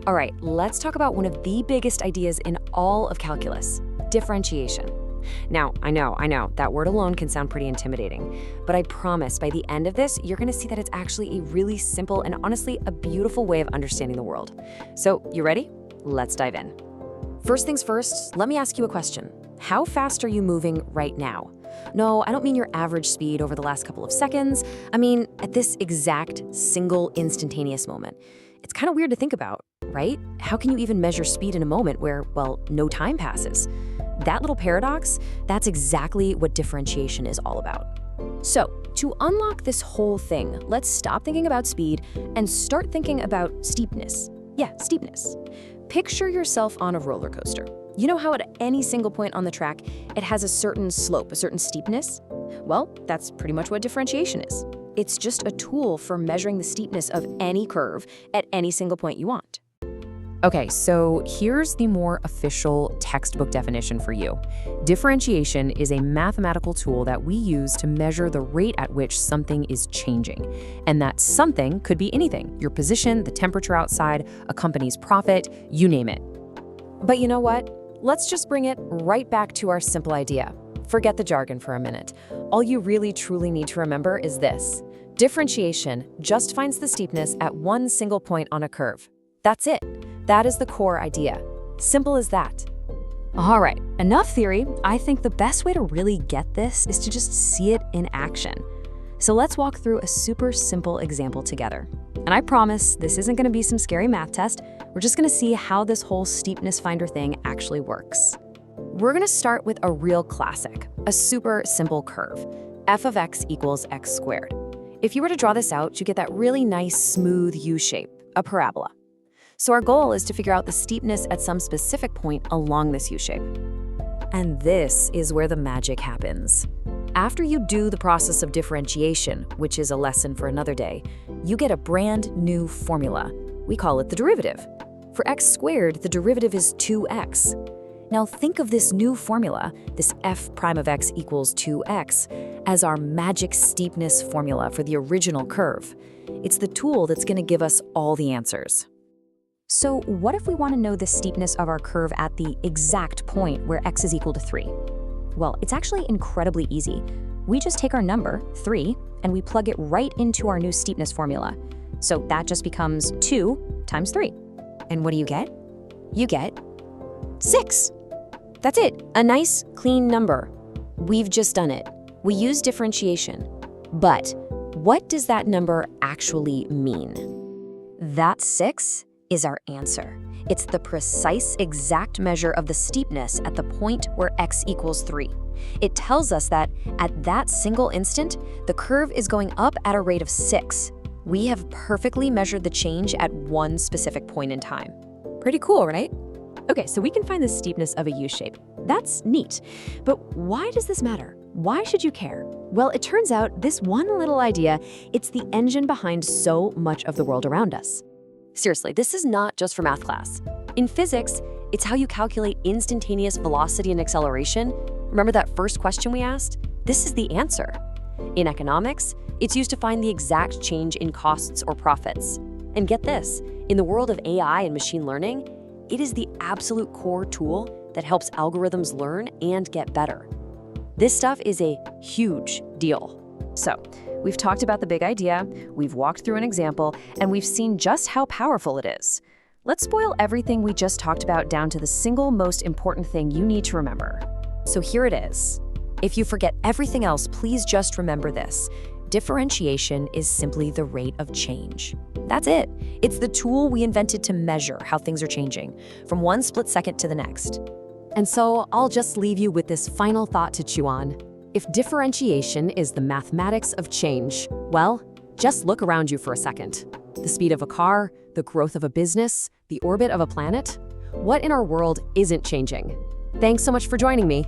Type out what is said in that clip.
All right, let's talk about one of the biggest ideas in all of calculus, differentiation. Now, I know, that word alone can sound pretty intimidating, but I promise by the end of this, you're gonna see that it's actually a really simple and honestly a beautiful way of understanding the world. So, you ready? Let's dive in. First things first, let me ask you a question. How fast are you moving right now? No, I don't mean your average speed over the last couple of seconds. I mean, at this exact single instantaneous moment. It's kind of weird to think about, right? How can you even measure speed in a moment where, well, no time passes? That little paradox, that's exactly what differentiation is all about. So, to unlock this whole thing, let's stop thinking about speed and start thinking about steepness. Yeah, steepness. Picture yourself on a roller coaster. You know how at any single point on the track, it has a certain slope, a certain steepness? Well, that's pretty much what differentiation is. It's just a tool for measuring the steepness of any curve at any single point you want. Okay, so here's the more official textbook definition for you. Differentiation is a mathematical tool that we use to measure the rate at which something is changing. And that something could be anything, your position, the temperature outside, a company's profit, you name it. But you know what? Let's just bring it right back to our simple idea. Forget the jargon for a minute. All you really truly need to remember is this. Differentiation just finds the steepness at one single point on a curve. That's it. That is the core idea. Simple as that. All right, enough theory. I think the best way to really get this is to just see it in action. So let's walk through a super simple example together. And I promise this isn't going to be some scary math test. We're just going to see how this whole steepness finder thing actually works. We're going to start with a real classic, a super simple curve. F of x equals x squared. If you were to draw this out, you get that really nice smooth U shape, a parabola. So our goal is to figure out the steepness at some specific point along this U shape. And this is where the magic happens. After you do the process of differentiation, which is a lesson for another day, you get a brand new formula. We call it the derivative. For x squared, the derivative is 2x. Now think of this new formula, this f prime of x equals 2x, as our magic steepness formula for the original curve. It's the tool that's going to give us all the answers. So what if we want to know the steepness of our curve at the exact point where x is equal to 3? Well, it's actually incredibly easy. We just take our number, 3, and we plug it right into our new steepness formula. So that just becomes 2 times 3. And what do you get? You get 6. That's it, a nice, clean number. We've just done it. We use differentiation. But what does that number actually mean? That 6 is our answer. It's the precise exact measure of the steepness at the point where x equals 3. It tells us that at that single instant, the curve is going up at a rate of 6. We have perfectly measured the change at one specific point in time. Pretty cool, right? Okay, so we can find the steepness of a U shape. That's neat. But why does this matter? Why should you care? Well, it turns out this one little idea, it's the engine behind so much of the world around us. Seriously, this is not just for math class. In physics, it's how you calculate instantaneous velocity and acceleration. Remember that first question we asked? This is the answer. In economics, it's used to find the exact change in costs or profits. And get this, in the world of AI and machine learning, it is the absolute core tool that helps algorithms learn and get better. This stuff is a huge deal. So, we've talked about the big idea, we've walked through an example, and we've seen just how powerful it is. Let's boil everything we just talked about down to the single most important thing you need to remember. So here it is. If you forget everything else, please just remember this. Differentiation is simply the rate of change. That's it. It's the tool we invented to measure how things are changing, from one split second to the next. And so I'll just leave you with this final thought to chew on. If differentiation is the mathematics of change, well, just look around you for a second. The speed of a car, the growth of a business, the orbit of a planet. What in our world isn't changing? Thanks so much for joining me.